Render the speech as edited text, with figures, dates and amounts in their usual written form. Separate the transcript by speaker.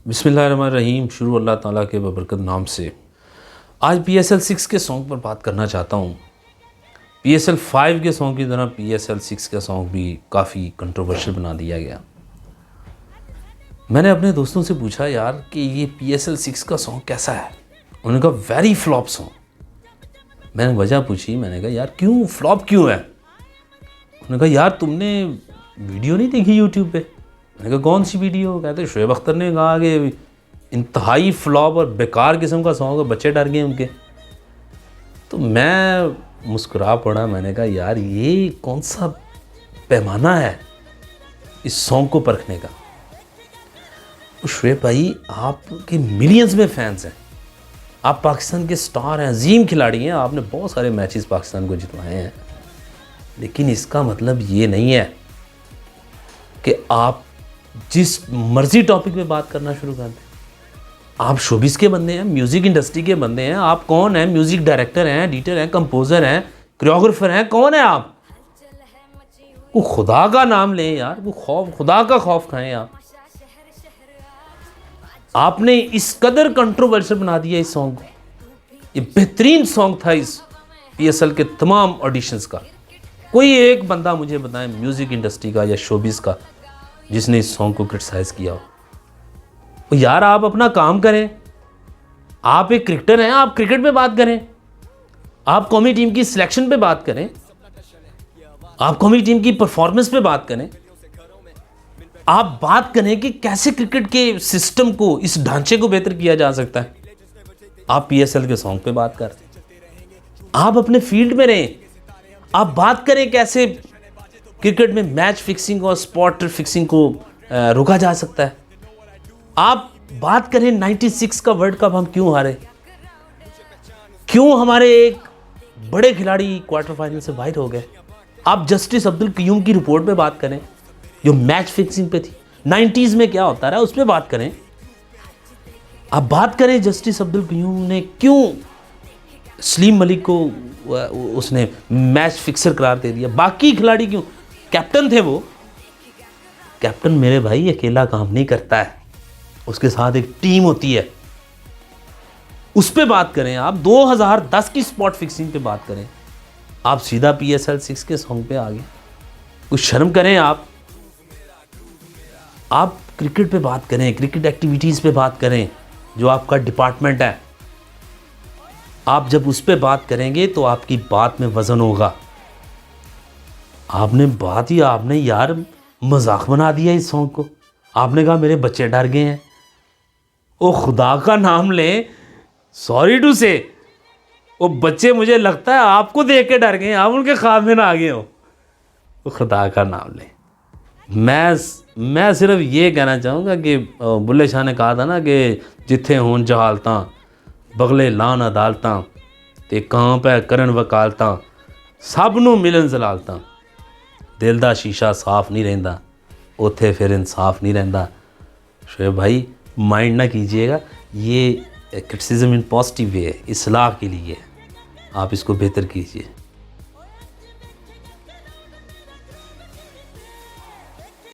Speaker 1: बिस्मिल्लाहिर्रहमानिर्रहीम। शुरू अल्लाह ताला के बबरकत नाम से। आज PSL 6 के सॉन्ग पर बात करना चाहता हूँ। PSL 5 के सॉन्ग की तरह PSL 6 का सॉन्ग भी काफ़ी कंट्रोवर्शियल बना दिया गया। मैंने अपने दोस्तों से पूछा यार कि ये PSL 6 का सॉन्ग कैसा है। उन्होंने कहा वेरी फ्लॉप सॉन्ग। मैंने वजह पूछी, मैंने कहा यार क्यों फ्लॉप क्यों है। उन्होंने कहा यार तुमने वीडियो नहीं देखी यूट्यूब पे। मैंने कहा कौन सी वीडियो। कहते शोएब अख्तर ने कहा कि इंतहाई फ्लॉप और बेकार किस्म का सॉन्ग है, बच्चे डर गए उनके। तो मैं मुस्कुरा पड़ा। मैंने कहा यार ये कौन सा पैमाना है इस सॉन्ग को परखने का। तो शोएब भाई आपके मिलियंस में फैंस हैं, आप पाकिस्तान के स्टार हैं, अजीम खिलाड़ी हैं, आपने बहुत सारे मैचेस पाकिस्तान को जितवाए हैं, लेकिन इसका मतलब ये नहीं है कि आप जिस मर्जी टॉपिक पे बात करना शुरू कर दें। आप शोबिस के बंदे हैं, म्यूज़िक इंडस्ट्री के बंदे हैं। आप कौन हैं? म्यूज़िक डायरेक्टर हैं, एडिटर हैं, कंपोज़र हैं, कोरियोग्राफर हैं। कौन है आप? वो खुदा का नाम लें यार, वो खुदा का खौफ खाएं आप। आपने इस कदर कंट्रोवर्शियल बना दिया इस सॉन्ग को। ये बेहतरीन सॉन्ग था इस PSL के तमाम ऑडिशंस का। कोई एक बंदा मुझे बताएं म्यूज़िक इंडस्ट्री का या शोबिस का जिसने इस सॉन्ग को क्रिटिसाइज़ किया हो। तो यार आप अपना काम करें। आप एक क्रिकेटर हैं, आप क्रिकेट पे बात करें। आप कौमी टीम की सिलेक्शन पे बात करें। आप कौमी टीम की परफॉर्मेंस पे बात करें। आप बात करें कि कैसे क्रिकेट के सिस्टम को, इस ढांचे को बेहतर किया जा सकता है। आप PSL के सॉन्ग पे बात कर। आप अपने फील्ड में रहें। आप बात करें कैसे क्रिकेट में मैच फिक्सिंग और स्पॉट फिक्सिंग को रोका जा सकता है। आप बात करें 96 का वर्ल्ड कप हम क्यों हारे, क्यों हमारे एक बड़े खिलाड़ी क्वार्टर फाइनल से बाहर हो गए। आप जस्टिस अब्दुल कयूम की रिपोर्ट पे बात करें जो मैच फिक्सिंग पे थी, 90s में क्या होता रहा उस पर बात करें। आप बात करें जस्टिस अब्दुल कयूम ने क्यों सलीम मलिक को उसने मैच फिक्सर करार दे दिया। बाकी खिलाड़ी क्यों, कैप्टन थे वो। कैप्टन मेरे भाई अकेला काम नहीं करता है, उसके साथ एक टीम होती है। उस पे बात करें। आप 2010 की स्पॉट फिक्सिंग पे बात करें। आप सीधा PSL 6 के सॉन्ग पे आ गए। कुछ शर्म करें आप क्रिकेट पे बात करें, क्रिकेट एक्टिविटीज़ पे बात करें जो आपका डिपार्टमेंट है। आप जब उस पे बात करेंगे तो आपकी बात में वज़न होगा। आपने यार मजाक बना दिया इस सॉन्ग को। आपने कहा मेरे बच्चे डर गए हैं। ओ खुदा का नाम लें, सॉरी टू से, वो बच्चे मुझे लगता है आपको देख के डर गए हैं, आप उनके ख्वाब में ना आ गए हो। वो खुदा का नाम लें। मैं सिर्फ ये कहना चाहूँगा कि बुल्ले शाह ने कहा था ना कि जिथे होन जहालतां बगले लान अदालतां ते कां पै करन वकालतां सब नूं मिलन जलालतां। दिल दा शीशा साफ नहीं रहता, उत्थे फिर इंसाफ नहीं रहता। शोएब भाई माइंड ना कीजिएगा, ये क्रिटिसिज्म इन पॉजिटिव वे है, इस्लाह के लिए। आप इसको बेहतर कीजिए।